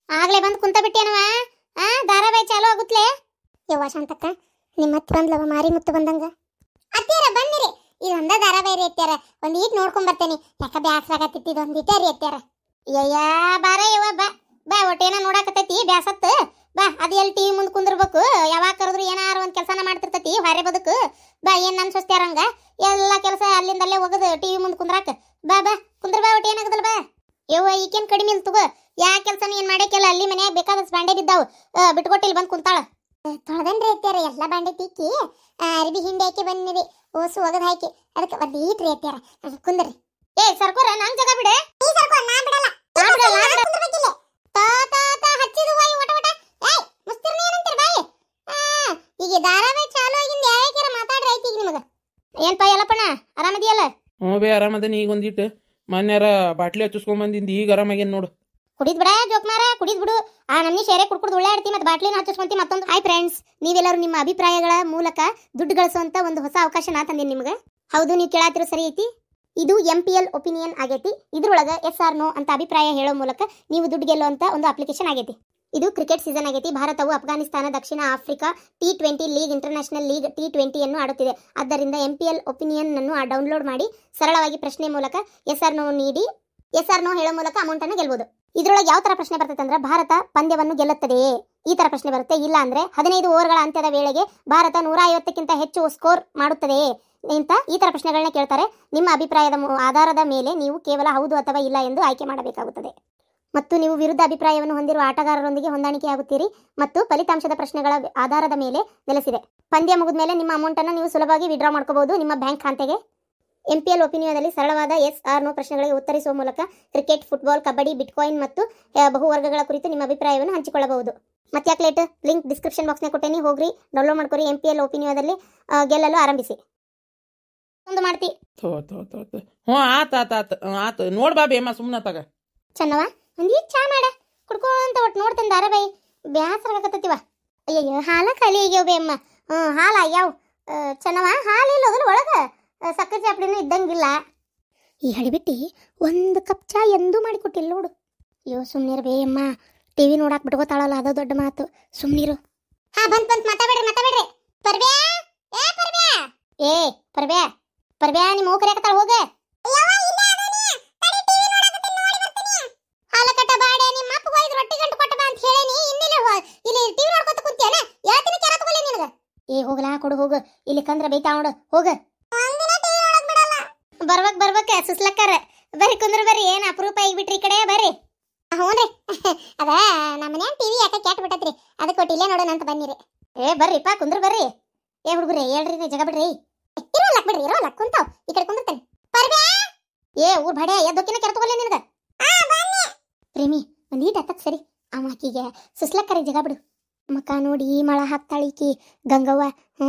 ಆಗ್ಲೇ ಬಂದು ಕುಂತ ಬಿಟ್ಟೇನವ. ಧಾರಾವಾಹಿ ಚಾಲು ಆಗುತ್ತಲೇ. ಯವ್ವ ಶಾಂತಕ್ಕ, ನಿಮ್ಮ ಅತ್ತಿ ಬಂದ್ಲವ ಮಾರಿ ಮುತ್ತು ಬಂದಂಗ. ಅತ್ಯಾರ ಬನ್ನಿರಿ, ಇದೊಂದ ಧಾರಾವಾಹಿ ರೀ ಅತ್ಯಾರ. ಒಂದ್ ಈಟ್ ನೋಡ್ಕೊಂಡ್ ಬರ್ತೇನೆ, ಯಾಕ ಬ್ಯಾಸ್ರಾಗತ್ತಿತ್ತು. ಇದೊಂದ್ ಇಟ್ಟ ರೀ ಅತ್ಯಾರ. ಅಯ್ಯ ಬಾರ ಯವ್ವ ಬಾ ಬಾ, ಒಟ್ಟೇನ ನೋಡಾಕತ್ತೈತಿ ಬ್ಯಾಸತ್ತು. ಬಾ, ಅದು ಎಲ್ಲಿ ಟಿವಿ ಮುಂದೆ ಕುಂದಿರ್ಬೇಕು, ಯಾವಾಗ ಕರೆದ್ರು ಏನಾರು ಒಂದ್ ಕೆಲಸನ ಮಾಡ್ತಿರ್ತೈತಿ ಹೊರೆ ಬದುಕು. ಬಾ, ಏನ್ ನನ್ ಸ್ವಸ್ತ್ಯಾರಂಗ ಎಲ್ಲ ಕೆಲಸ ಅಲ್ಲಿಂದಲ್ಲೇ ಹೋಗದು ಟಿವಿ ಮುಂದೆ ಕುಂದ್ರಾಕ. ಬಾ ಬಾ ಕುಂದ್ರ ಬಾ, ಒಟ್ಟು ಏನಾಗದಲ್ಲ ಬಾ. ಯವ್ವ ಈಕೇನ್ ಕಡಿಮೆ ಇಲ್ ತಗೋ, ಯಾ ಕೆಲಸನ ಏನ್ ಮಾಡ್ಯಾಕೆಲ್ಲ ಅಲ್ಲಿ ಮನ್ಯಾಗ ಬೇಕಾದಷ್ಟು ಬಾಂಡೆ ಬಿದ್ದಾವು, ಬಿಟ್ಕೊಟ್ಟು ಇಲ್ಲಿ ಬಂದು ಕುಂತಾಳ. ತೊಳೆದನ್ರಿ ಅತ್ಯಾರ, ಎಲ್ಲ ಬಾಂಡೆ ತಿಕ್ಕಿ ಅರ್ಬಿ ಹಿಂಡಿ ಹಾಕಿ ಬಂದಿರಿ, ಓಸು ಒಗದ್ ಹಾಕಿ. ಅದಕ್ಕೆ ಒಂದ್ ಈಟ್ರಿ ಅತ್ಯಾರ, ಕುಂದ್ರಿ. ಏ ಸರ್ಕೋರ, ನಂಗ್ ಜಾಗ ಬಿಡೆ. ನಾ ಬಿಡಲ್ಲ, ಹಚ್ಚಿದು ಬಾಯಿ ಒಟ ಒಟ. ಏಯ್ ಮುಸ್ತಿರ್ನಿ ಏನಂತೀರಿ ಬಾಯಿ. ಈಗ ಧಾರಾವಾಹಿ ಚಾಲು ಆಗಿಂದ ಯಾವ್ಯಾರ ಮಾತಾಡ್ರಿ ಆಯ್ತು ಈಗ ನಿಮಗ. ಏನ್ಪ ಎಲ್ಲಪ್ಪಣ್ಣ, ಆರಾಮದಿಯಲ್ಲ? ಹ್ಞೂ ಬೇ ಆರಾಮದನಿ. ಈಗ ಒಂದಿಟ್ಟು ಮೊನ್ಯಾರ ಬಾಟ್ಲಿ ಹಚ್ಚಿಸ್ಕೊಂಬಂದಿಂದ ಈಗ ಆರಾಮಾಗೇನು ನೋಡು. ಕುಡಿದ್ ಬಿಡ ಜೋಕ್ಮಾರ, ಕುಡಿದ್ ಬಿಡು. ನಮ್ನಿ ಶೇರೆ ಕುಡ್ಕುಡ್ದು ಉಳ್ಳಾಡ್ತಿ, ಮತ್ತೆ ಬಾಟ್ಲಿನ ಹಚ್ಚಿಸ್ಕೊಂತಿ ಮತ್ತೊಂದು. ಹಾಯ್ ಫ್ರೆಂಡ್ಸ್, ನೀವೆಲ್ಲರೂ ನಿಮ್ಮ ಅಭಿಪ್ರಾಯಗಳ ಮೂಲಕ ದುಡ್ಡು ಗಳಿಸುವಂತ ಒಂದು ಹೊಸ ಅವಕಾಶನ ತಂದೇನಿ ನಿಮ್ಗೆ. ಹೌದು, ನೀವು ಕೇಳಾತಿರೋ ಸರಿ ಐತಿ. ಇದು MPL ಒಪಿನಿಯನ್ ಆಗೈತಿ. ಇದ್ರೊಳಗ ಎಸ್ ಆರ್ ನೋ ಅಂತ ಅಭಿಪ್ರಾಯ ಹೇಳೋ ಮೂಲಕ ನೀವು ದುಡ್ಡು ಗೆಲ್ಲುವಂತ ಒಂದು ಅಪ್ಲಿಕೇಶನ್ ಆಗೈತಿ. ಇದು ಕ್ರಿಕೆಟ್ ಸೀಸನ್ ಆಗೈತಿ. ಭಾರತವು ಅಫ್ಘಾನಿಸ್ತಾನ, ದಕ್ಷಿಣ Africa T20 league, international league T20 ಅನ್ನು ಆಡುತ್ತಿದೆ. ಆದ್ದರಿಂದ MPL ಒಪಿನಿಯನ್ ಅನ್ನು ಡೌನ್ಲೋಡ್ ಮಾಡಿ ಸರಳವಾಗಿ ಪ್ರಶ್ನೆ ಮೂಲಕ ಎಸ್ ಆರ್ ನೋ ನೀಡಿ, ಎಸ್ ಆರ್ ನೋ ಹೇಳೋ ಮೂಲಕ ಅಮೌಂಟ್ ಅನ್ನು ಗೆಲ್ಬಹುದು. ಇದ್ರೊಳಗೆ ಯಾವ ತರ ಪ್ರಶ್ನೆ ಬರ್ತದೆ ಅಂದ್ರೆ, ಭಾರತ ಪಂದ್ಯವನ್ನು ಗೆಲ್ಲುತ್ತದೆಯೇ, ಈ ತರ ಪ್ರಶ್ನೆ ಬರುತ್ತೆ. ಇಲ್ಲ ಅಂದ್ರೆ 15 ಓವರ್ಗಳ ಅಂತ್ಯದ ವೇಳೆಗೆ ಭಾರತ 150ಕ್ಕಿಂತ ಹೆಚ್ಚು ಸ್ಕೋರ್ ಮಾಡುತ್ತದೆಯೇ ಅಂತ ಈ ತರ ಪ್ರಶ್ನೆಗಳನ್ನ ಕೇಳ್ತಾರೆ. ನಿಮ್ಮ ಅಭಿಪ್ರಾಯದ ಆಧಾರದ ಮೇಲೆ ನೀವು ಕೇವಲ ಹೌದು ಅಥವಾ ಇಲ್ಲ ಎಂದು ಆಯ್ಕೆ ಮಾಡಬೇಕಾಗುತ್ತದೆ. ಮತ್ತು ನೀವು ವಿರುದ್ಧ ಅಭಿಪ್ರಾಯವನ್ನು ಹೊಂದಿರುವ ಆಟಗಾರರೊಂದಿಗೆ ಹೊಂದಾಣಿಕೆಯಾಗುತ್ತೀರಿ ಮತ್ತು ಫಲಿತಾಂಶದ ಪ್ರಶ್ನೆಗಳ ಆಧಾರದ ಮೇಲೆ ನೆಲೆಸಿದೆ. ಪಂದ್ಯ ಮುಗಿದ ಮೇಲೆ ನಿಮ್ಮ ಅಮೌಂಟ್ ಅನ್ನು ನೀವು ಸುಲಭವಾಗಿ ವಿಡ್ರಾ ಮಾಡ್ಕೋಬಹುದು ನಿಮ್ಮ ಬ್ಯಾಂಕ್ ಖಾತೆಗೆ. MPL ಒಪಿನಿಯನ್ನಲ್ಲಿ ಸರಳವಾದ ಎಸ್ ಆರ್ ನೋ ಪ್ರಶ್ನೆಗಳಿಗೆ ಉತ್ತರಿಸುವ ಮೂಲಕ ಕ್ರಿಕೆಟ್, ಫುಟ್ಬಾಲ್, ಕಬಡ್ಡಿ, ಬಿಟ್ಕಾಯಿನ್ ಮತ್ತು ಬಹುವರ್ಗಗಳ ಕುರಿತು ನಿಮ್ಮ ಅಭಿಪ್ರಾಯವನ್ನು ಹಂಚಿಕೊಳ್ಳಬಹುದು. ಮತ್ತೆ ಯಾಕೆ ಲೇಟ್, ಲಿಂಕ್ ಡಿಸ್ಕ್ರಿಪ್ಷನ್ ಬಾಕ್ಸ್ನಾಗ ಕೊಟ್ಟೇನಿ, ಹೋಗ್ರಿ ಡೌನ್ಲೋಡ್ ಮಾಡ್ಕೊರಿ. MPL ಒಪಿನಿಯನ್ನಲ್ಲಿ ಗೆಲ್ಲಲು ಆರಂಭಿಸಿ. ಒಂದು ಮಾಡ್ತಿ. ಹ್ಞೂ ಆತ ನೋಡ್ ಬಾ ಬೇಮ, ಸುಮ್ಮನೆ ತಗ ಚೆನ್ನವ ಒಂದೀ ಚಾ ಮಾಡ ಕುಡ್ಕೊಂತ ಒಟ್ಟು ನೋಡ್ತೇನೆ ಧಾರಾವಾಹಿ. ಬ್ಯಾಸರ ಆಗಕತ್ತೈತಿವ. ಅಯ್ಯಯ್ಯೋ, ಹಾಲ ಖಾಲಿ ಆಗ್ಯಾವ ಬೇಮ್ಮ. ಹಾಲು ಆಗ್ಯಾವ ಚೆನ್ನವ. ಹಾಲು ಇಲ್ಲೋದ್ರ ಒಳಗ ಸಕ್ಕರೆ ಚಾಪಡಿನೂ ಇದ್ದಂಗಿಲ್ಲ. ಈ ಹಡಿಬಿಟ್ಟಿ ಒಂದು ಕಪ್ ಚಾ ಎಂದೂ ಮಾಡಿಕೊಟ್ಟಿಲ್ಲ ನೋಡು. ಅಯ್ಯೋ ಸುಮ್ನಿರು ಬೇಯಮ್ಮ, ಟಿವಿ ನೋಡಾಕ್ ಬಿಟ್ಕೋತಾಳಲ್ಲ, ಅದು ದೊಡ್ಡ ಮಾತು. ಸುಮ್ನಿರು. ಬಂತ್ ಮಾತಾಡ್ಬೇಡ್ರಿ. ಪರ್ಬ್ಯಾ, ಏ ಪರ್ಬ್ಯಾ ನಿಮ್ಮ ಹೋಗಿ ಕರೆಯಕತ್ತಾಳ, ಹೋಗ. ಹಾಲ ಕಟ್ಟ ಬಾಡೆ, ನಿಮ್ಮ ಅಪ್ಪ ಹೋಯ್ದು ರೊಟ್ಟಿ ಗಂಟು ಕೊಟ್ಟ ಬಾ ಅಂತ ಹೇಳೇನಿ. ಇಲ್ಲಿ ಟಿವಿ ನೋಡ್ಕೊತ ಕುಂತಿಯನ? ಯಾತಿನ ಕೆರ ತಗೊಳ್ಳಿ ನಿನಗ. ಏ ಹೋಗ್ಲಾ, ಕೊಡು ಹೋಗು. ಇಲ್ಲಿ ಕಂದ್ರ ಬೈತಾ ನೋಡು, ಹೋಗ. ಬರ್ಬೇಕ ಸುಸ್ಲಕ್ಕಾರ. ಬರ್ರಿ ಕುಂದ್ರ ಬರ್ರಿ, ಏನ್ ಅಪರೂಪ ಆಗಿಬಿಟ್ರಿ ಈ ಕಡೆ, ಬರ್ರಿ. ಹ್ಞೂನ್ರಿ, ಅದ ನಮ್ಮ ಮನ್ಯಾಗ ಟಿವಿ ಯಾಕೆ ಕೆಟ್ಟ ಬಿಟ್ಟತ್ರಿ, ಅದಕ್ಕೆ ಒಟ್ಟು ಇಲ್ಲೇ ನೋಡೋಣ ಅಂತ ಬನ್ನಿರಿ. ಬರ್ರಿಪ್ಪ ಕುಂದ್ರ ಬರ್ರಿ. ಹುಡುಗ್ರಿ ಹೇಳ್ರಿ, ಜಗ ಬಿಡ್ರಿ. ಇರೋಲ್ಲಕ್ ಬಿಡ್ರಿ, ಇರೋಲ್ಲಕ್ ಕುಂತಾವ್. ಈ ಕಡೆ ಕುಂದಿರ್ತೇನೆ. ಊರ್ ಬಡೆ ಎದ್ದೊಕ್ಕಿನ ಕೆರ ತಗೊಳ್ಳಿ ನಿನಗ. ಪ್ರೇಮಿ ಒಂದೀಟ ಹತ್ತಕ್ ಸರಿ. ಆಕಿಗೆ ಸುಸ್ಲಕ್ಕರಿ ಜಗ ಬಿಡು. ಮಕ್ಕ ನೋಡಿ ಮಳ ಹಾಕ್ತಾಳಿಕಿ ಗಂಗವ್ವ.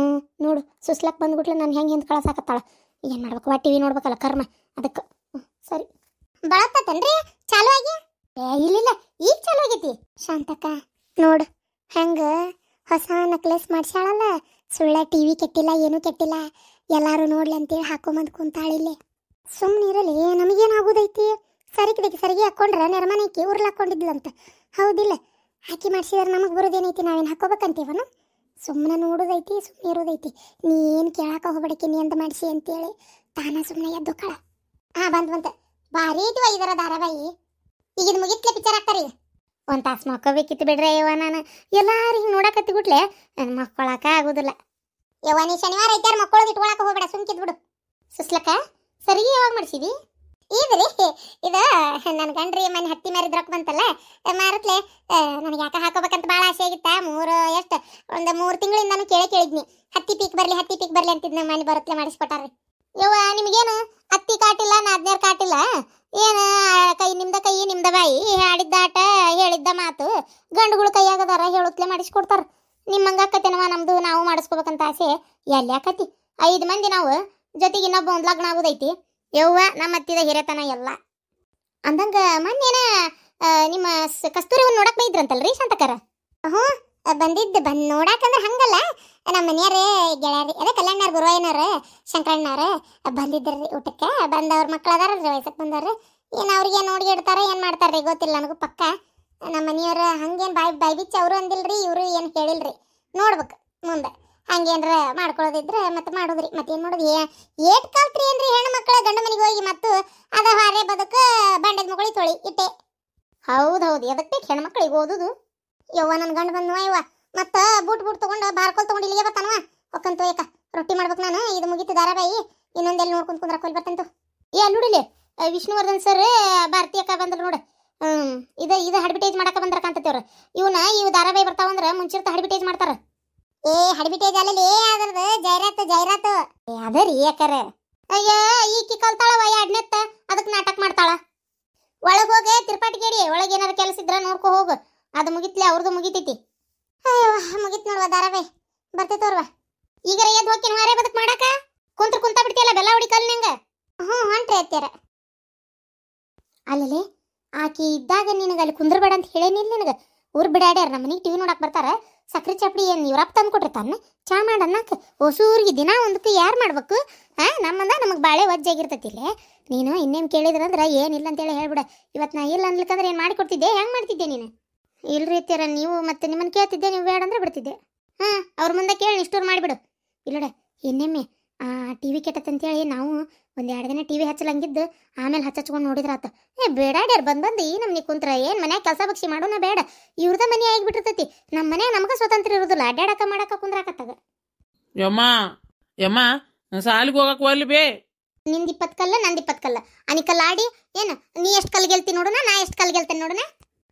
ನೋಡು ಸುಸ್ಲಕ್ ಬಂದ್ಬಿಟ್ಲೆ ನಾನು ಹೆಂಗೆ ಹಿಂದ್ ಕಳಸಾಕತ್ತಾಳ. ಏನ್ ಮಾಡ್ಬೇಕು, ಟಿವಿ ನೋಡ್ಬೇಕಲ್ಲ ಕರ್ಮ, ಅದಕ್ಕೆ. ಸರಿ ಬಳತ್ತೇನ್ರಿ ಚಾಲು ಆಗಿ? ಇಲ್ಲ ಈಗ ಚಾಲು ಆಗೈತಿ. ಶಾಂತಕ್ಕ ನೋಡು ಹೆಂಗ ಹೊಸ ನಕ್ಲೆಸ್ ಮಾಡ್ಸ್ಯಾಳಲ್ಲ. ಸುಳ್ಳ ಟಿವಿ ಕೆಟ್ಟಿಲ್ಲ, ಏನೂ ಕೆಟ್ಟಿಲ್ಲ. ಎಲ್ಲಾರು ನೋಡ್ಲಿ ಅಂತೇಳಿ ಹಾಕೊಂಬಂದ್ ಕುಂತಾಳಿಲ್ಲಿ. ಸುಮ್ಮನಿರಲಿ, ನಮಗೇನಾಗೋದೈತಿ? ಸರಿಗೆ ಹಾಕೊಂಡ್ರೆ ನೆರಮನೆಕಿ ಉರ್ಲ್ ಹಾಕೊಂಡಿದ್ಲಂತ. ಹೌದಿಲ್ಲ? ಹಾಕಿ ಮಾಡ್ಸಿದ್ರೆ ನಮಗೆ ಬರೋದೇನೈತಿ? ನಾವೇನು ಹಾಕೋಬೇಕಂತೀವನ? ಸುಮ್ಮನೆ ನೋಡೋದೈತಿ, ಸುಮ್ಮನೆ ಇರೋದೈತಿ. ನೀ ಏನು ಕೇಳಾಕ ಹೋಗ್ಬೇಡಕ್ಕೆ, ನೀ ಅಂತ ಮಾಡಿಸಿ ಅಂತೇಳಿ ತಾನ ಸುಮ್ಮನೆ ಎದ್ದು ಕಳ. ಬಂತ ಭಾರಿ ಐತಿವ ಇದರ ಧಾರಾವಾಹಿ. ಈಗ ಇದು ಮುಗಿತ್ಲೆ ಪಿಕ್ಚರ್ ಹಾಕ್ತಾರ. ಈಗ ಒಂದು ತಾಸು ಮಕ್ಕೋಬೇಕಿತ್ತು ಬಿಡ್ರೆ ಯವ್ವ. ನಾನು ಎಲ್ಲಾರು ಹಿಂಗೆ ನೋಡಕತ್ತಿ ಬಿಟ್ಲೆ ನನ್ನ ಮಕ್ಕೊಳಕ ಆಗೋದಿಲ್ಲ ಯವ್ವ. ನೀ ಶನಿವಾರ ಐತಾರ ಮಕ್ಕಳೋದು ಇಟ್ಕೊಳಕ ಹೋಗ್ಬೇಡ, ಸುಮ್ಕಿದ್ ಬಿಡು. ಸುಸ್ಲಕ್ಕ ಸರಿ ಯಾವಾಗ ಮಾಡಿಸಿದಿ? ಇದ್ರಿ ಇದು ನನ್ನ ಗಂಡ್ರಿ ಮನೆ ಹತ್ತಿ ಮಾರಿದ್ರೊಕ್ಕ ಬಂತಲ್ಲ, ಮಾರತ್ಲೆ ನನಗೆ ಯಾಕೆ ಹಾಕೋಬೇಕಂತ ಭಾಳ ಆಸೆ ಆಗಿತ್ತ. ಒಂದು 3 ತಿಂಗಳಿಂದಾನು ಕೇಳಿದ್ನಿ, ಹತ್ತಿ ಪೀಕ್ ಬರ್ಲಿ ಅಂತಿದ್ನ. ಮನೆ ಬರತ್ಲೆ ಮಾಡಿಸ್ಕೊಟ್ಟಾರ್ರಿ. ಯವ್ವ ನಿಮಗೇನು ಹತ್ತಿ ಕಾಟಿಲ್ಲ, ನಾದ್ನೇರ್ ಕಾಟಿಲ್ಲ, ಏನು ನಿಮ್ದ ಕೈ ನಿಮ್ದ ಬಾಯಿ, ಆಡಿದ್ದ ಆಟ ಹೇಳಿದ್ದ ಮಾತು, ಗಂಡುಗಳು ಕೈಯಾಗದಾರ ಹೇಳುತ್ತಲೇ ಮಾಡಿಸ್ಕೊಡ್ತಾರ. ನಿಮ್ಮಂಗ ಆಕತ್ತೇನವ ನಮ್ದು, ನಾವು ಮಾಡಿಸ್ಕೋಬೇಕಂತ ಆಸೆ ಎಲ್ಲಿ ಆಕತಿ. 5 ಮಂದಿ ನಾವು, ಜೊತೆಗೆ ಇನ್ನೊಬ್ಬ ಒಂದು ಲಗ್ನ ಆಗೋದೈತಿ. ಯವ್ವ ನಮ್ಮ ಹತ್ತಿದ ಹಿರೇತನ ಎಲ್ಲ ಅಂದಂಗ. ಮೊನ್ನೇನ ನಿಮ್ಮ ಕಸ್ತೂರಿ ನೋಡಕ್ ಬೈದ್ರಂತಲ್ರಿ ಶಾಂತಕರ? ಬಂದಿದ್ದು ನೋಡಾಕಂದ್ರೆ ಹಂಗಲ್ಲ, ನಮ್ಮ ಮನೆಯವ್ರೇ ಗೆಳೆಯರಿ, ಅದೇ ಕಲ್ಯಾಣವ್ರ ಗುರುವಯ್ಯನವ್ರ ಶಂಕರಣ್ಣವ್ರ ಬಂದಿದ್ರಿ ಊಟಕ್ಕೆ. ಬಂದವ್ರ ಮಕ್ಳು ಅದಾರಲ್ರಿ, ವಯಸ್ಸಕ್ಕೆ ಬಂದವ್ರಿ. ಏನು ಅವ್ರಿಗೆ ನೋಡಿ ಇಡ್ತಾರ ಏನು ಮಾಡ್ತಾರ್ರಿ ಗೊತ್ತಿಲ್ಲ ನನಗೂ ಪಕ್ಕ. ನಮ್ಮ ಮನೆಯವ್ರ ಹಂಗೇನು ಬಾಯಿ ಬಿಚ್ಚಿ ಅವರು ಅಂದಿಲ್ರಿ ಇವರು ಏನು ಹೇಳಿಲ್ರಿ. ನೋಡ್ಬೇಕು ಮುಂದೆ ಹಂಗೇನ್ರ ಮಾಡ್ಕೊಳ್ಳೋದಿದ್ರೆ ಮತ್ತೆ ಮಾಡೋದ್ರಿ. ಮತ್ತೇನು ಮಾಡೋದು? ಏಟ್ ಕಲ್ತ್ರಿ ಏನ್ರಿ ಹೆಣ್ಣು ಮಕ್ಕಳ ಗಂಡ ಮನೆಗೆ ಹೋಗಿ ಮತ್ತು ಅದ ಹಾರೆ ಬದಕ ಬಂಡದ ಮಕ್ಕಳಿಗೆ ತೊಳಿ ಇಟ್ಟೆ. ಹೌದು ಎದಕ್ಕೆ ಬೇಕು ಹೆಣ್ಮಕ್ಳಿಗೆ ಓದುದು? ಯವ್ವ ನನ್ನ ಗಂಡ ಬಂದ್ವ ಯವ್ವ ಮತ್ತು ಬೂಟ್ ತೊಗೊಂಡು ಬಾರ್ಕೊಲ್ ತೊಗೊಂಡು ಇಲ್ಲಿಗೆ ಬರ್ತಾನವ. ಒಕ್ಕಂತ ಯಾಕ ರೊಟ್ಟಿ ಮಾಡ್ಬೇಕು ನಾನು. ಇದು ಮುಗೀತು ಧಾರಾವಾಹಿ, ಇನ್ನೊಂದೆಲ್ಲಿ ನೋಡ್ಕೊಂಡು ಕುಂದ್ರಕ್ಕೆ ಹೋಗಿ ಬರ್ತಂತು. ಅಲ್ಲುಡಿಲೆ ವಿಷ್ಣುವರ್ಧನ್ ಸರ್ ಭಾರತಿ ಅಕ್ಕ ಬಂದ್ರು ನೋಡು. ಇದು ಅಡ್ವರ್ಟೈಸ್ ಮಾಡಕ್ಕೆ ಬಂದ್ರ ಕಾಂತತೆವ್ರು. ಇವು ಧಾರಾವಾಹಿ ಬರ್ತಾವಂದ್ರೆ ಮುಂಚಿರ್ತ ಅಡ್ವರ್ಟೈಸ್ ಮಾಡ್ತಾರ. ಅಡ್ವರ್ಟೈಸ್ ಅಲ್ಲಲ್ಲಿ ಅದ್ರದ್ದು ಜಾಹೀರಾತು ಅದ ರೀ ಯಾಕಾರ. ಅಯ್ಯ ಈಕಿ ಕಲ್ತಾಳವ ಎರಡನೆತ್ತ ಅದಕ್ಕೆ ನಾಟಕ ಮಾಡ್ತಾಳ. ಒಳಗೆ ಹೋಗಿ ತಿರ್ಪಾಟಿಗೇಡಿ ಒಳಗೆ ಏನಾರು ಕೆಲಸ ಇದ್ರ ನೋಡ್ಕೊ ಹೋಗು. ಅದು ಮುಗಿತ್ಲೆ ಅವ್ರದ್ದು ಮುಗಿತೈತಿ. ಅಯ್ಯೋ ಮುಗಿತ್ ನೋಡ್ವ ಧಾರಾವಾಹಿ ಬರ್ತೈತವ್ರವ. ಈಗ ಎದ್ದು ಹೋಗ್ತೀನಿ ಹಾರೆ ಬದಕ್ ಮಾಡಾಕ ಕುಂತ ಬಿಡ್ತಿಯಲ್ಲ ಬೆಲ್ಲ ಹೊಡಿ ಕಲ್ ನಿಂಗ. ಹೊಂಟ್ರಿ ಅತ್ಯಾರ ಅಲ್ಲಿ ಆಕಿ ಇದ್ದಾಗ ನಿನಗೆ ಅಲ್ಲಿ ಕುಂದ್ರಬೇಡ ಅಂತ ಹೇಳೇನಿಲ್ಲ ನಿನಗೆ. ಊರ್ ಬಿಡಾಡ್ಯಾರ ನಮ್ಮ ಮನೆಗೆ ಟಿವಿ ನೋಡಕ್ ಬರ್ತಾರ. ಸಕ್ರೆ ಚಪ್ಪಡಿ ಏನು ಇವ್ರಪ್ಪ ತಂದು ಕೊಟ್ಟಿರ್ತಾನ ಚಾ ಮಾಡನ್ನಕ್ಕೆ. ಹೊಸೂರಿಗೆ ದಿನ ಒಂದಕ್ಕೆ ಯಾರು ಮಾಡ್ಬೇಕು? ನಮ್ಮಂದ ನಮಗೆ ಬಾಳೆ ವಜ್ಜಾಗಿರ್ತೈತಿಲ್ಲೇ. ನೀನು ಇನ್ನೇನು ಕೇಳಿದ್ರಂದ್ರೆ ಏನಿಲ್ಲ ಅಂತೇಳಿ ಹೇಳ್ಬಿಡ. ಇವತ್ತು ನಾ ಇಲ್ಲ ಅನ್ಲಿಕ್ಕಂದ್ರೆ ಏನು ಮಾಡಿಕೊಡ್ತಿದ್ದೆ? ಹೆಂಗೆ ಮಾಡ್ತಿದ್ದೆ ನೀನು? ಇಲ್ರಿ ಅತ್ಯಾರ ನೀವು ಮತ್ತೆ ನಿಮ್ಮನ್ನು ಕೇಳ್ತಿದ್ದೆ, ನೀವು ಬೇಡ ಅಂದ್ರೆ ಬಿಡ್ತಿದ್ದೆ. ಅವ್ರ ಮುಂದೆ ಕೇಳಿ ಇಷ್ಟೋರು ಮಾಡಿಬಿಡು. ಇಲ್ಲೋಡ ಇನ್ನೊಮ್ಮೆ ಟಿ ವಿ ಕೆಟ್ಟತ್ತಂತೇಳಿ ನಾವು ಒಂದು 2 ದಿನ ಟಿ ವಿ ಹಚ್ಚಲಂಗಿದ್ದು ಆಮೇಲೆ ಹಚ್ಕೊಂಡು ನೋಡಿದ್ರಾತ. ಬೇಡಾಡ್ಯಾರ ಬಂದು ಈ ನಮ್ನಿ ಕುಂತ್ರ ಏನು ಮನ್ಯಾಗ ಕೆಲಸ ಬಗ್ಸಿ ಮಾಡೋಣ ಬೇಡ. ಇವ್ರದ ಮನೆ ಆಗಿಬಿಟ್ಟಿರ್ತೈತಿ. ನಮ್ಮ ಮನ್ಯಾಗ ನಮ್ಗೆ ಸ್ವತಂತ್ರ ಇರೋದಿಲ್ಲ. ಅಡ್ಡಾಡಕ ಮಾಡಕ ಕುಂದ್ರಾಕತ್ತಾಗ. ಯಮ್ಮ ಸಾಲಿಗೆ ಹೋಗಕ್ಕೆ ಒಲ್ಲಿ ಬೇ. ನಿಂದು 20 ಕಲ್ಲ ನಂದು 20 ಕಲ್ಲ ಅನಿಕಲ್ಲ ಆಡಿ ಏನು ನೀ ಎಷ್ಟು ಕಲ್ ಗೆಲ್ತಿ ನೋಡೋಣ, ನಾ ಎಷ್ಟು ಕಲ್ ಗೆಲ್ತೇನೆ ನೋಡೋಣ.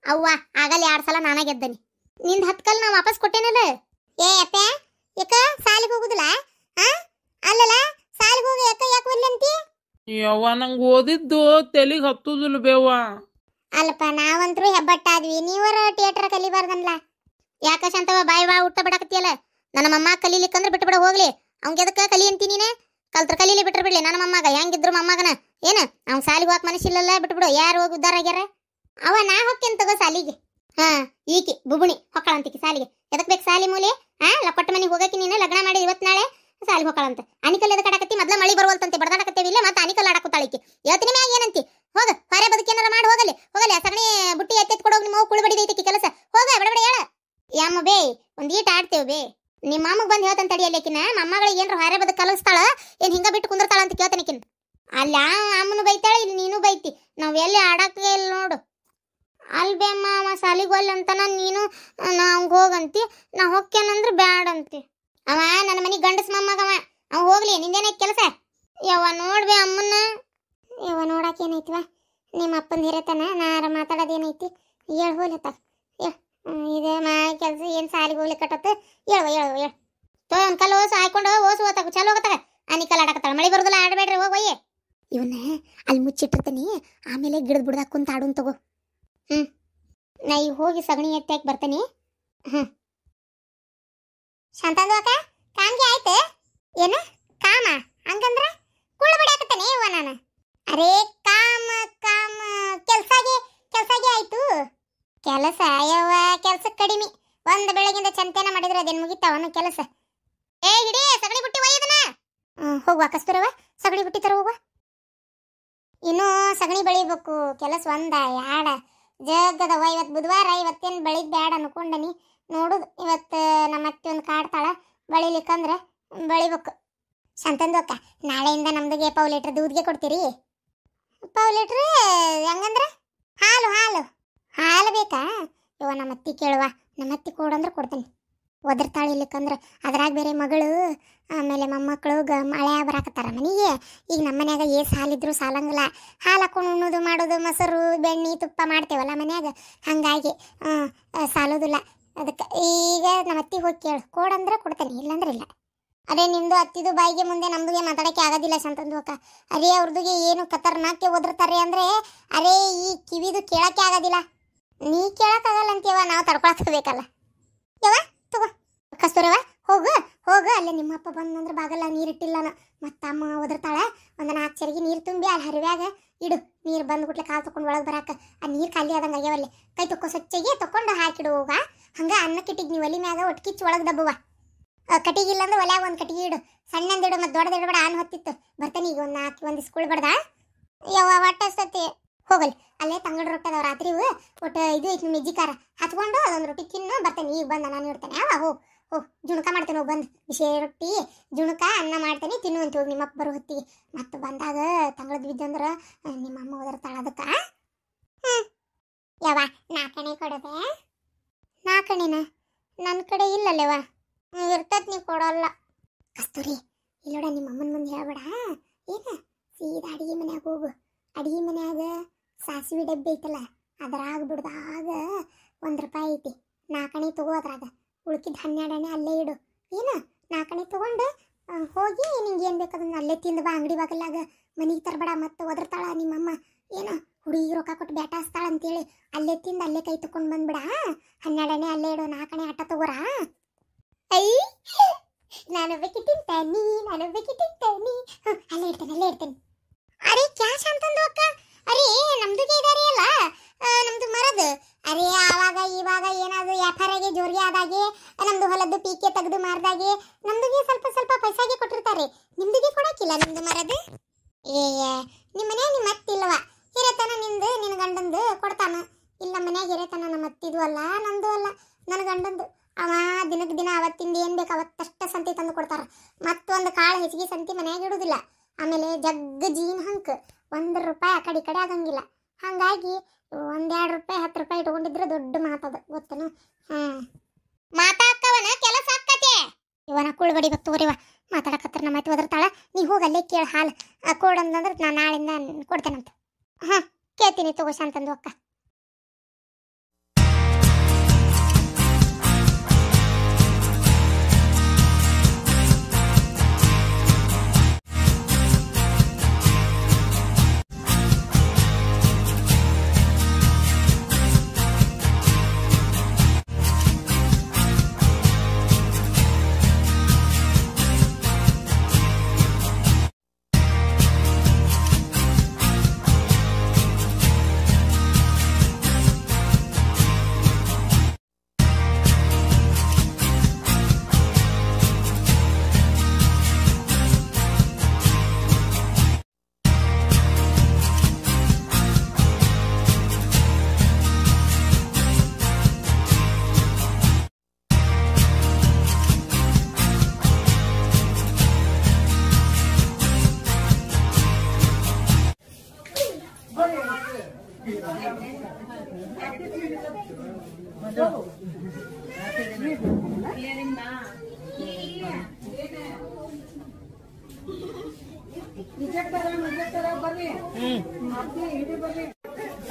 ಅವ್ವ ಆಗಲ್ಲ 2 ಸಲ ನಾನ ಗೆದ್ದನಿ. ನಿಂದು 10 ಕಲ್ ನಾ ವಾಪಸ್ ಕೊಟ್ಟೇನಲ್ಲ. ಅಪ್ಪ ಯಾಕ ಸಾಲಿಗೆ ಹೋಗುದಿಲ್ಲ? ಅಲ್ಲಲ್ಲ ಸಾಲಿಗೆ ಹೋಗಿ ಯಾಕೆ ಒಲ್ಲೆ ಅಂತಿ? ಯವ್ವ ನಂಗೆ ಓದಿದ್ದು ತೆಲಿಗೆ ಹತ್ತುದಿಲ್ಲ ಬೇವ. ಅಲ್ಲಪ್ಪ ನಾವಂತರೂ ಹೆಬ್ಬಟ್ಟಾದ್ವಿ, ನೀವರ ಥಿಯೇಟರ್ ಕಲಿಬಾರ್ದನ್ಲ. ಯಾಕ ಶಾಂತವ ಬಾಯಿ ಊಟ ಬಿಡಕತ್ತಿಯಲ್ಲ. ನನ್ನ ಮಮ್ಮ ಕಲೀಲಿಕ್ಕಂದ್ರೆ ಬಿಟ್ಟು ಬಿಡ ಹೋಗ್ಲಿ. ಅವ್ಗೆ ಎದಕ್ಕೆ ಕಲಿ ಅಂತಿ ನೀನು? ಕಲ್ತ್ರ ಕಲೀಲಿ ಬಿಟ್ರೆ ಬಿಡ್ಲಿ. ನನ್ನ ಮಮ್ಮಗ ಹೆಂಗಿದ್ರು ಮಮ್ಮಗನ ಏನು ಅವ್ನು ಸಾಲಿಗೆ ಹೋಗಕ್ಕೆ ಮನಸ್ಸಿಲ್ಲಲ್ಲ, ಬಿಟ್ಬಿಡು. ಯಾರು ಹೋಗಿ ಉದ್ದಾರ ಆಗ್ಯಾರ? ಅವ ನಾ ಹೊಕ್ಕೇನ್ ತಗೋ ಸಾಲಿಗೆ. ಈಕಿ ಬುಬುಣಿ ಹೊಕ್ಕಳಂತಿಕಿ ಸಾಲಿಗೆ. ಎದಕ್ ಬೇಕು ಸಾಲಿ ಮೂಲಿ? ಲಪಟ್ಟ ಮನೆಗೆ ಹೋಗಕ್ಕೆ ನೀನು ಲಗ್ನ ಮಾಡಿ ಇವತ್ತು ನಾಳೆ ಸಾಲಿಗೆ ಹೊಕ್ಕಳಂತ. ಅನಿಕಲ್ ಎದಕ್ಕೆ ಆಡಕತ್ತಿ? ಮೊದ್ಲ ಮಳಿ ಬರುವಲ್ತಂತೆ ಬಡದಾಡಕತ್ತೇವಿ ಇಲ್ಲ ಮತ್ತೆ ಅನಿಕಲ್ ಆಡಕತ್ತಾಳಿಕಿ. ಇವತ್ತಿನ ಮ್ಯಾಗ ಏನಂತಿ? ಹೋಗ ಹೊರೆ ಬದುಕೇನಾರ ಮಾಡಿ ಹೋಗಲಿ ಆ ಸಗಣಿ ಬುಟ್ಟಿ ಎತ್ತೆತ್ ಕೊಡೋಗಿ ನಿಮ್ಮ ಕುಳು ಬಡಿದೈತಿ ಕೆಲಸ. ಹೋಗ ಬಡಬಡ ಹೇಳ. ಯಮ್ಮ ಬೇ ಒಂದೀಟ ಆಡ್ತೇವೆ ಬೇ. ನಿಮ್ಮ ಮಾಮಗೆ ಬಂದು ಹೇಳ್ತಾನೆ ತಡಿಯಲ್ಲೇಕಿನ ಮೊಮ್ಮಗಳಿಗೆ ಏನ್ರ ಹೊರೆ ಬದುಕು ಕಲಿಸ್ತಾಳ ಏನು ಹಿಂಗ ಬಿಟ್ಟು ಕುಂದಿರ್ತಾಳ ಅಂತ ಕೇಳ್ತಾನಿಕಿನ್. ಅಲ್ಲಿ ಅಮ್ಮನು ಬೈತಾಳೆ, ಇಲ್ಲಿ ನೀನು ಬೈತಿ. ನಾವು ಎಲ್ಲಿ ಆಡಕ್ಕೆ ಇಲ್ಲ ನೋಡು. ಅಲ್ಲಿ ಬೇಮ್ಮ ಅವ ಸಾಲಿಗೋಲ್ ಅಂತಾನ, ನೀನು ನಾವು ಹೋಗಂತಿ. ನಾ ಹೊಕ್ಕೇನಂದ್ರೆ ಬ್ಯಾಡ ಅಂತಿ. ಅವ ನನ್ನ ಮನೆ ಗಂಡಸ್ ಮೊಮ್ಮಗವ, ಅವ ಹೋಗ್ಲಿ ನಿಂದೇನೈತಿ ಕೆಲಸ. ಯವ್ವ ನೋಡ್ಬೇ ಅಮ್ಮನ್ನ. ಯವ್ವ ನೋಡಾಕೇನೈತಿವ ನಿಮ್ಮ ಅಪ್ಪನ ಹಿರೇತನ ನಾರ ಮಾತಾಡೋದೇನೈತಿ? ಹೇಳು ಹೋಗ್ಲತ್ತ ಇದೆ ಮಾ ಕೆಲಸ ಏನು ಸಾಲಿಗೆ ಹೋಗ್ಲಿ ಕಟ್ಟತ್ತ. ಹೇಳುವ ತೋ ಒಂದು ಕಲ್ಲು ಓಸು ಹಾಕೊಂಡು ಓಸು ಓತಾಗ ಚಲೋ ಹೋಗತ್ತಾಗ. ಅನಿಕಲ್ ಆಡಕತ್ತಾಳ ಮಳೆ ಬರೋದಿಲ್ಲ ಆಡಬೇಡ್ರಿ ಹೋಗೋಯ್ಯ. ಇವನ್ನ ಅಲ್ಲಿ ಮುಚ್ಚಿಟ್ಟಿರ್ತೀನಿ, ಆಮೇಲೆ ಗಿಡದ ಬಿಡ್ದಾಗ ಕುಂತ ಆಡುನ್ ತಗೋ. ನಾ ಈಗ ಹೋಗಿ ಸಗಣಿ ಎತ್ತಾಕಿ ಬರ್ತೀನಿ. ಶಾಂತಂದು ಅಕ್ಕ ಕಾಮ್ಗೆ ಆಯ್ತು ಏನು? ಕಾಮ ಹಂಗಂದ್ರ ಕುಳ್ಳು ಬಿಡಾಕತ್ತೇನೆ ಇವ ನಾನು. ಅರೇ ಕಾಮ ಕೆಲ್ಸಾಗೆ ಆಯ್ತು. ಕೆಲಸ ಯವ್ವ ಕೆಲಸ ಕಡಿಮೆ. ಒಂದು ಬೆಳಗಿಂದ ಚಂತೇನ ಮಾಡಿದ್ರೆ ಅದೇನು ಮುಗಿತಾವನು ಕೆಲಸ. ಹಿಡಿ ಸಗಣಿ ಬುಟ್ಟಿ ಒಯ್ಯದನ. ಹೋಗುವ ಕಸ್ತೂರವ ಸಗಣಿ ಬುಟ್ಟಿ ತರ ಹೋಗುವ. ಇನ್ನೂ ಸಗಣಿ ಬೆಳಿಬೇಕು. ಕೆಲಸ ಒಂದ ಯಾಡ ಜಗದವ. ಇವತ್ತು ಬುಧವಾರ, ಇವತ್ತೇನು ಬೆಳಿಗ್ಗೆ ಬ್ಯಾಡ ಅನ್ಕೊಂಡನಿ. ನೋಡುದು ಇವತ್ತು ನಮ್ಮ ಅತ್ತೆ ಒಂದು ಕಾಡ್ತಾಳ, ಬೆಳಿಲಿಕ್ಕಂದ್ರೆ ಬೆಳಿಬೇಕು. ಶಾಂತಂದು ಅಕ್ಕ ನಾಳೆಯಿಂದ ನಮ್ದಿಗೆ 1 ಲೀಟ್ರ್ ದೂದ್ಗೆ ಕೊಡ್ತೀರಿ? 1 ಲೀಟ್ರ್ ಹೆಂಗಂದ್ರೆ ಹಾಲು ಬೇಕಾ? ಇವ ನಮ್ಮ ಅತ್ತಿ ಕೇಳುವ, ನಮ್ಮ ಅತ್ತಿ ಕೊಡಂದ್ರೆ ಕೊಡ್ತೀನಿ. ಒದರ್ತಾಳೆ ಇಲ್ಲಿಕ್ಕಂದ್ರೆ ಅದ್ರಾಗ ಬೇರೆ ಮಗಳು ಆಮೇಲೆ ಮೊಮ್ಮಕ್ಕಳು ಮಳೆ ಬರಾಕತ್ತಾರ ಮನೆಗೆ. ಈಗ ನಮ್ಮ ಮನ್ಯಾಗ ಹಾಲಿದ್ರು ಸಾಲಂಗಿಲ್ಲ. ಹಾಲು ಹಾಕೊಂಡು ಉಣ್ಣೋದು ಮಾಡೋದು, ಮೊಸರು ಬೆಣ್ಣೆ ತುಪ್ಪ ಮಾಡ್ತೇವಲ್ಲ ಮನ್ಯಾಗ, ಹಾಗಾಗಿ ಸಾಲೋದಿಲ್ಲ. ಅದಕ್ಕೆ ಈಗ ನಮ್ಮ ಅತ್ತಿಗೆ ಹೋಗಿ ಕೇಳು, ಕೊಡಂದ್ರೆ ಕೊಡ್ತೇನೆ, ಇಲ್ಲಾಂದ್ರೆ ಇಲ್ಲ. ಅದೇ ನಿಂದು ಅತ್ತಿದು ಬಾಯಿಗೆ ಮುಂದೆ ನಮ್ದುಗೆ ಮಾತಾಡೋಕ್ಕೆ ಆಗೋದಿಲ್ಲ ಶಾಂತಂದು ಅಕ್ಕ. ಅರೇ ಅವ್ರದುಗೆ ಏನು ಕತರ್ನಾಕ್ಕೆ ಒದರ್ತಾರೆ ಅಂದರೆ ಅರೇ ಈ ಕಿವಿದು ಕೇಳೋಕ್ಕೆ ಆಗೋದಿಲ್ಲ. ನೀ ಕೇಳೋಕ್ಕಾಗಲ್ಲ ಅಂತೀವ, ನಾವು ತಡ್ಕೊಳಕ್ಬೇಕಲ್ಲ. ಯವ್ವ ತಗೋ ಕಸ್ತೂರವ ಹೋಗು ಅಲ್ಲೇ ನಿಮ್ಮಪ್ಪ ಬಂದಂದ್ರೆ ಬಾಗಲ್ಲ ನೀರಿಟ್ಟಿಲ್ಲನ ಮತ್ತು ಅಮ್ಮ ಒದರ್ತಾಳೆ. ಒಂದು 4 ಚರಿಗೆ ನೀರು ತುಂಬಿ ಅಲ್ಲಿ ಹರಿವ್ಯಾಗ ಇಡು. ನೀರು ಬಂದ್ಬಿಟ್ಲೆ ಕಾಲು ತೊಗೊಂಡು ಒಳಗೆ ಬರಾಕ. ಆ ನೀರು ಖಾಲಿ ಆದಂಗೆ ಆಗ್ಯಾವಲ್ಲಿ. ಕೈ ತೊಕ್ಕೋ ಸ್ವಚ್ಛಗೆ ತೊಗೊಂಡು ಹಾಕಿಡು ಹೋಗ. ಹಂಗೆ ಅನ್ನಕ್ಕಿಟ್ಟಿಗೆ ನೀವು ಒಲಿ ಮ್ಯಾಗ ಒಟ್ಕಿಚ್ಚು ಒಳಗೆ ದಬ್ಬುವ. ಕಟ್ಟಿಗೆ ಇಲ್ಲಾಂದ್ರೆ ಒಲ್ಯಾಗ ಒಂದು ಕಟ್ಟಿಗೆ ಇಡು, ಸಣ್ಣಂದಿಡು ಮತ್ತು ದೊಡ್ಡದಿಡಬೇಡ. ಆನ್ ಹೊತ್ತಿತ್ತು ಬರ್ತಾನೆ ಈಗ ಒಂದು 4 ಸ್ಕೂಲ್ ಬಡ್ದ. ಯವ್ವ ಒಟ್ಟಸ್ತತಿ ಹೋಗಲಿ ಅಲ್ಲೇ ತಂಗಡ ರೊಟ್ಟಿ ಅದಾವ ರಾತ್ರಿ ಒಟ್ಟು ಇದು ಐತಿ ಮೆಜ್ಜಿ ಖಾರ ಹಚ್ಕೊಂಡು ಅದೊಂದು ರೊಟ್ಟಿ ತಿನ್ನು ಬರ್ತೇನೆ. ಈಗ ಬಂದ ನಾನು ಇಡ್ತೇನೆ. ಯಾವ ಹೋಗ್ ಜುಣಕ ಮಾಡ್ತೇನೆ. ಹೋಗಿ ಬಂದು ಬಿಸಿ ರೊಟ್ಟಿ ಜುಣಕ ಅನ್ನ ಮಾಡ್ತೇನೆ ತಿನ್ನುವಂತ ಹೋಗಿ ನಿಮ್ಮಪ್ಪ ಬರೋ ಹೊತ್ತಿಗೆ. ಮತ್ತೆ ಬಂದಾಗ ತಂಗಳದ್ ಬಿದ್ದಂದ್ರೆ ನಿಮ್ಮಮ್ಮ ಹೋದರ್ತಾಳ ಅದಕ್ಕ. ಯಾವ ನಾಲ್ಕಣೆ ಕೊಡೋದೆ? ನಾಲ್ಕಣೆನ ನನ್ನ ಕಡೆ ಇಲ್ಲಲ್ಲೇವ. ಇರ್ತತ್ ನೀ ಕೊಡಲ್ಲ. ಕಸ್ತೂರಿ ಇಲ್ಲೋಡ ನಿಮ್ಮ ಅಮ್ಮನ ಮುಂದೆ ಹೇಳ್ಬೇಡ. ಏನ ಸೀದಾ ಅಡಿಗೆ ಮನ್ಯಾಗ ಹೋಗು. ಅಡಿಗೆ ಮನ್ಯಾಗ ಸಾಸಿವೆ ಡಬ್ಬಿ ಐತಲ್ಲ ಅದ್ರಾಗ ಬಿಡ್ದಾಗ ₹1 ಐತಿ. 4 ತಗೋ ಅದ್ರಾಗ. ಉಳ್ಕಿದ್ 12 ಅಲ್ಲೇ ಇಡು. ಏನ 4 ತಗೊಂಡು ಹೋಗಿ ನಿಂಗೆ ಏನು ಬೇಕದನ್ನ ಅಲ್ಲೇ ತಿಂದು ಬಾ. ಅಂಗಡಿ ಬಾಗಲಾಗ ಮನೆಗೆ ತರಬೇಡ. ಮತ್ತೆ ಒದರ್ತಾಳ ನಿಮ್ಮಮ್ಮ. ಏನ ಹುಡುಗಿ ರೊಕ್ಕ ಕೊಟ್ಟು ಬೇಟ ಹಸ್ತಾಳ ಅಂತೇಳಿ ಅಲ್ಲೇ ತಿಂದು ಅಲ್ಲೇ ಕೈ ತಕೊಂಡು ಬಂದ್ಬಿಡ. 12 ಅಲ್ಲೇ ಇಡು. 4 ಆಟ ತಗೋರ. ಐ ನಾನು ಬೇಕಿ ತಿಂತಾನಿ ಅಲ್ಲೇ ಇಡ್ತೇನೆ. ಅರೆ ಕ್ಯಾಶ್ ಅಂತಂದು ಅಕ್ಕ. ಅರೆ ನಮ್ದುಗೆ ಇದಾರೆ ಅಲ್ಲ ನಮ್ದು ಮರದ. ಅರೆ ಆವಾಗ ಇವಾಗ ಏನಾದ್ರು ವ್ಯಾಪಾರಾಗೆ ಜೋರಿಗೆ ಆದಾಗೆ ನಮ್ದು ಹೊಲದ್ದು ಪೀಕೆ ತೆಗೆದು ಮಾರ್ದಾಗೆ ನಮ್ದುಗೆ ಸ್ವಲ್ಪ ಪೈಸಾಗೆ ಕೊಟ್ಟಿರ್ತಾರೆ. ನಿಮ್ದುಗೆ ಕೊಡಕ್ಕಿಲ್ಲ ನಿಮ್ದು ಮರದ? ನಿಮ್ಮ ಮನ್ಯಾಗ ನಿಮ್ಮ ಅತ್ತಿಲ್ವ? ಹಿರೇತನ ನಿಂದು ನಿನ್ನ ಗಂಡಂದು ಕೊಡ್ತಾನ. ಇಲ್ಲ ಮನ್ಯಾಗ ಹಿರೇತನ ನಮ್ಮ ಅತ್ತಿದು ಅಲ್ಲ ನಂದು ಅಲ್ಲ ನನ್ನ ಗಂಡಂದು. ಅವ ದಿನಕ್ಕೆ ದಿನ ಅವತ್ತಿಂದ ಏನು ಬೇಕು ಅವತ್ತಷ್ಟ ಸಂತಿ ತಂದು ಕೊಡ್ತಾರ. ಮತ್ತೊಂದು ಕಾಳು ಹೆಚ್ಚಿಗೆ ಸಂತಿ ಮನ್ಯಾಗ ಇಡುದಿಲ್ಲ. ಆಮೇಲೆ ಜಗ್ಗ ಜೀನ್ ಹಂಕ ₹1 ಆ ಕಡೆ ಈ ಕಡೆ ಆಗಂಗಿಲ್ಲ. ಹಾಗಾಗಿ ₹1-2 ₹10 ಇಟ್ಕೊಂಡಿದ್ರೆ ದೊಡ್ಡ ಮಾತದ ಗೊತ್ತೇನು? ಮಾತಾಡ್ಕವನ ಕೆಲಸ ಆಕ್ಕತೆ. ಇವನ ಕುಳ್ಬಡಿ ಗೊತ್ತು ತಗೋರಿವ ಮಾತಾಡಕತ್ರ ನಮ್ಮ ಅತ್ತಿ ಒದರ್ತಾಳ. ನೀ ಹೋಗಿ ಅಲ್ಲೇ ಕೇಳಿ ಹಾಲು ಕೊಡಂದ್ರೆ ನಾನು ನಾಳೆಯಿಂದ ಕೊಡ್ತೇನಂತ. ಕೇಳ್ತೀನಿ ತಗೋ ಶಾಂತಂದು ಅಕ್ಕ.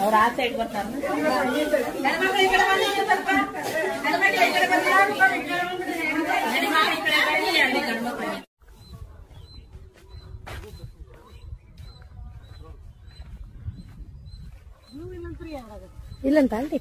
ಅವ್ರ ಆ ಸೈಡ್ ಬರ್ತಾರ. ಇಲ್ಲಂತ ಅಲ್ರಿ.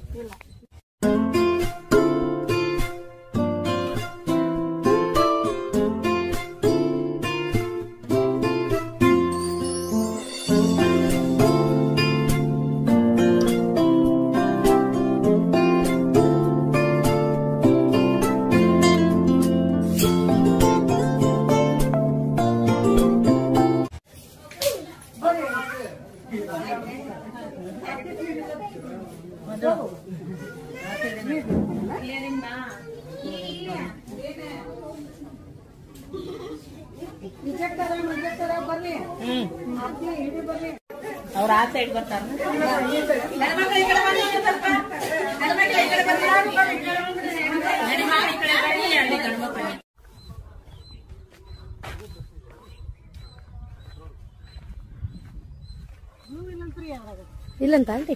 ಅವ್ರ ಆ ಸೈಡ್ ಬರ್ತಾರ. ಇಲ್ಲಂತ ಅಲ್ರಿ.